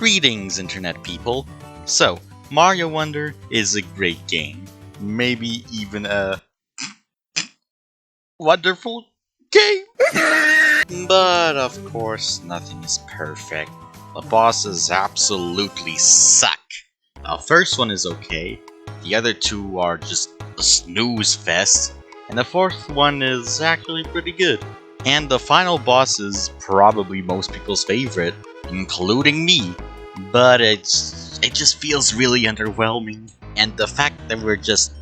Greetings, Internet people. So, Mario Wonder is a great game. Maybe even a wonderful game. But of course, nothing is perfect. The bosses absolutely suck. The first one is okay, the other two are just a snooze fest, and the fourth one is actually pretty good. And the final boss is probably most people's favorite, including me, but it just feels really underwhelming. And the fact that we're just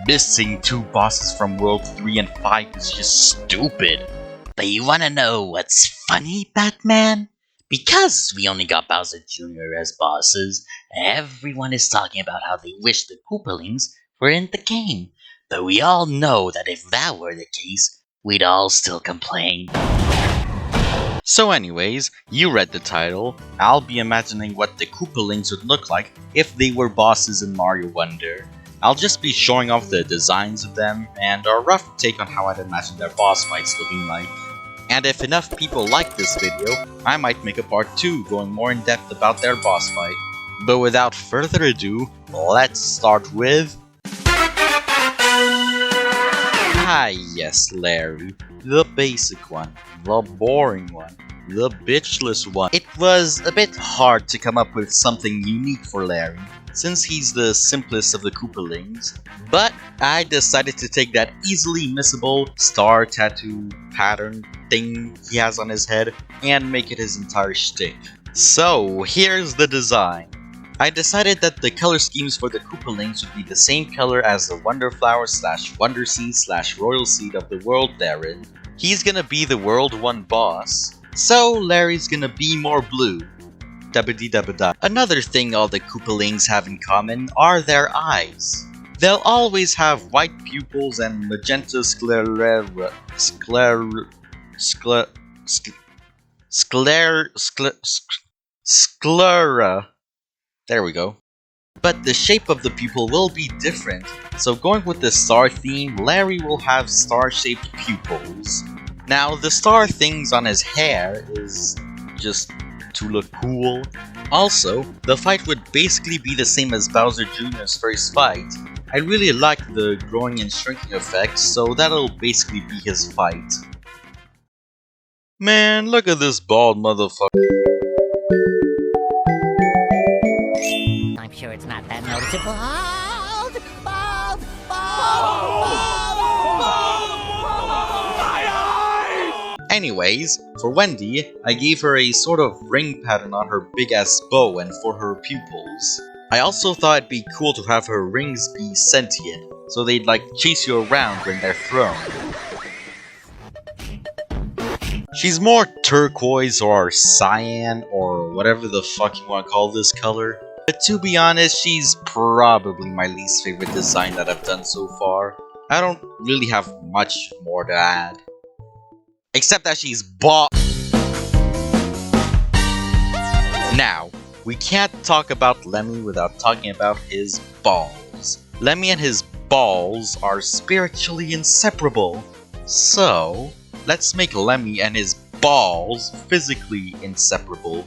missing two bosses from World 3 and 5 is just stupid. But you wanna know what's funny, Batman? Because we only got Bowser Jr. as bosses, everyone is talking about how they wish the Koopalings were in the game. But we all know that if that were the case, we'd all still complain. So anyways, you read the title. I'll be imagining what the Koopalings would look like if they were bosses in Mario Wonder. I'll just be showing off the designs of them and a rough take on how I'd imagine their boss fights looking like. And if enough people like this video, I might make a part 2 going more in depth about their boss fight. But without further ado, let's start with... Ah yes, Larry. The basic one. The boring one. The bitchless one. It was a bit hard to come up with something unique for Larry, since he's the simplest of the Koopalings, but I decided to take that easily missable star tattoo pattern thing he has on his head and make it his entire shtick. So here's the design. I decided that the color schemes for the Koopalings would be the same color as the Wonder Flower / Wonder Seed / Royal Seed of the world they're in. He's gonna be the World 1 boss, so Larry's gonna be more blue. Dabba-dee-dabba-da. Another thing all the Koopalings have in common are their eyes. They'll always have white pupils and magenta sclera. There we go. But the shape of the pupil will be different, so going with the star theme, Larry will have star-shaped pupils. Now, the star things on his hair is just to look cool. Also, the fight would basically be the same as Bowser Jr.'s first fight. I really like the growing and shrinking effect, so that'll basically be his fight. Man, look at this bald motherfucker. I'm sure it's not that noticeable. Bald! Bald! Anyways, for Wendy, I gave her a sort of ring pattern on her big ass bow and for her pupils. I also thought it'd be cool to have her rings be sentient, so they'd like chase you around when they're thrown. She's more turquoise or cyan or whatever the fuck you want to call this color. But to be honest, she's probably my least favorite design that I've done so far. I don't really have much more to add. Except that she's bald. Now, we can't talk about Lemmy without talking about his balls. Lemmy and his balls are spiritually inseparable. So, let's make Lemmy and his balls physically inseparable.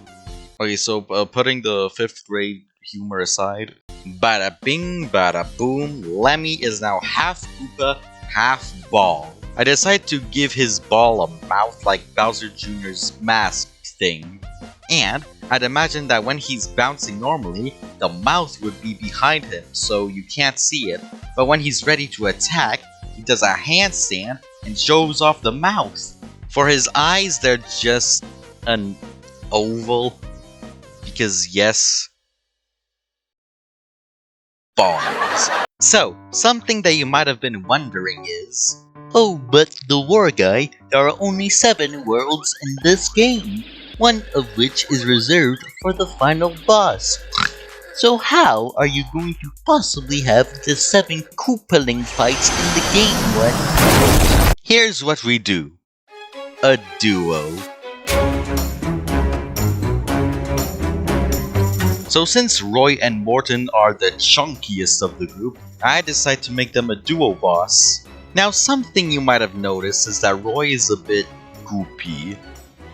Okay, so putting the 5th grade humor aside, bada bing, bada boom, Lemmy is now half Koopa, half ball. I decided to give his ball a mouth like Bowser Jr.'s mask thing, and I'd imagine that when he's bouncing normally, the mouth would be behind him so you can't see it, but when he's ready to attack, he does a handstand and shows off the mouth. For his eyes, they're just an oval, because yes, balls. So, something that you might have been wondering is, Oh, but the war guy, there are only 7 worlds in this game, one of which is reserved for the final boss. So how are you going to possibly have the 7 Koopaling fights in the game, what? Here's what we do. A duo. So since Roy and Morton are the chunkiest of the group, I decided to make them a duo boss. Now, something you might have noticed is that Roy is a bit goopy.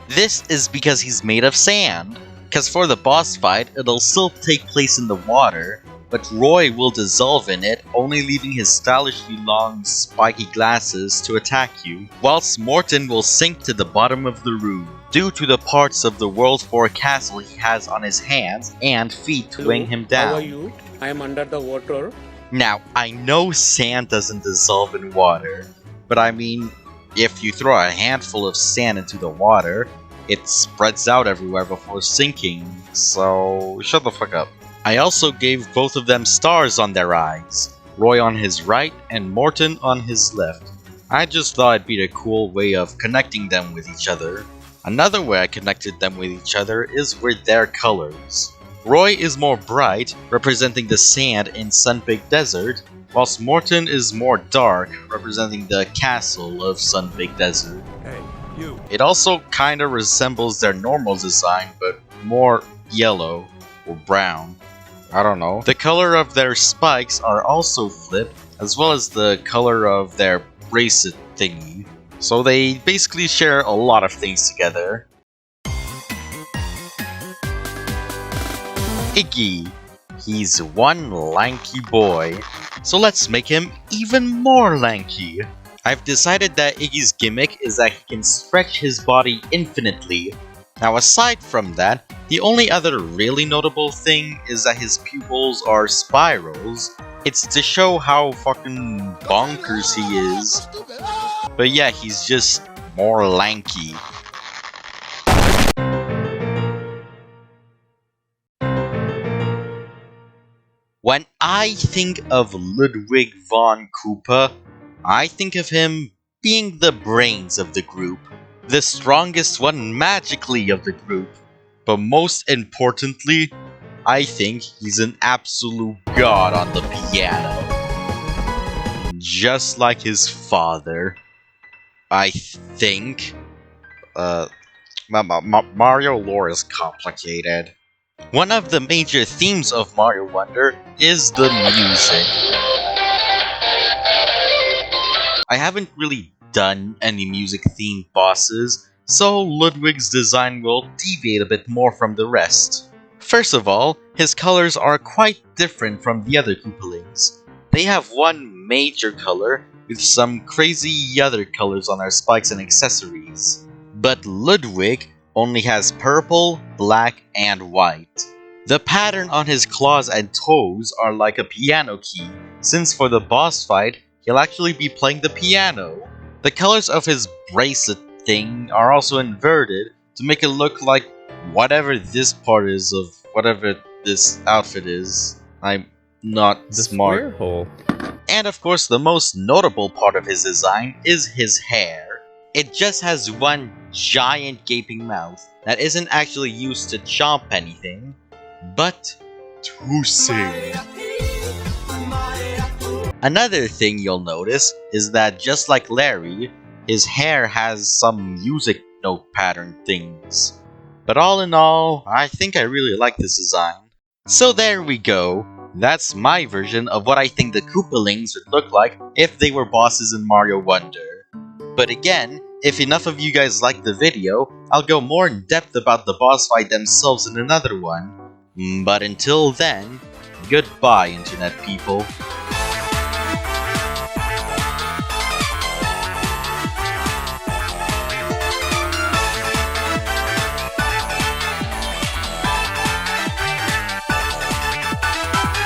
This is because he's made of sand. Cause for the boss fight, it'll still take place in the water, but Roy will dissolve in it, only leaving his stylishly long, spiky glasses to attack you, whilst Morton will sink to the bottom of the room, due to the parts of the World 4 castle he has on his hands and feet weighing him down. How are you? I am under the water. Now, I know sand doesn't dissolve in water, but I mean, if you throw a handful of sand into the water, it spreads out everywhere before sinking, so shut the fuck up. I also gave both of them stars on their eyes, Roy on his right and Morton on his left. I just thought it'd be a cool way of connecting them with each other. Another way I connected them with each other is with their colors. Roy is more bright, representing the sand in Sun-Baked Desert, whilst Morton is more dark, representing the castle of Sun-Baked Desert. Hey, you. It also kinda resembles their normal design, but more yellow or brown. I don't know. The color of their spikes are also flipped, as well as the color of their bracelet thingy. So they basically share a lot of things together. Iggy. He's one lanky boy. So let's make him even more lanky. I've decided that Iggy's gimmick is that he can stretch his body infinitely. Now aside from that, the only other really notable thing is that his pupils are spirals. It's to show how fucking bonkers he is. But yeah, he's just more lanky. When I think of Ludwig von Koopa, I think of him being the brains of the group, the strongest one magically of the group, but most importantly, I think he's an absolute god on the piano. Just like his father, I think. Mario lore is complicated. One of the major themes of Mario Wonder is the music. I haven't really done any music-themed bosses, so Ludwig's design will deviate a bit more from the rest. First of all, his colors are quite different from the other Koopalings. They have one major color, with some crazy other colors on their spikes and accessories. But Ludwig only has purple, black, and white. The pattern on his claws and toes are like a piano key, since for the boss fight, he'll actually be playing the piano. The colors of his bracelet thing are also inverted to make it look like whatever this part is of whatever this outfit is. I'm not The smart. square hole. And of course, the most notable part of his design is his hair. It just has one giant gaping mouth that isn't actually used to chomp anything, but to sing. Another thing you'll notice is that just like Larry, his hair has some music note pattern things. But all in all, I think I really like this design. So there we go. That's my version of what I think the Koopalings would look like if they were bosses in Mario Wonder. But again, if enough of you guys like the video, I'll go more in depth about the boss fight themselves in another one. But until then, goodbye internet people.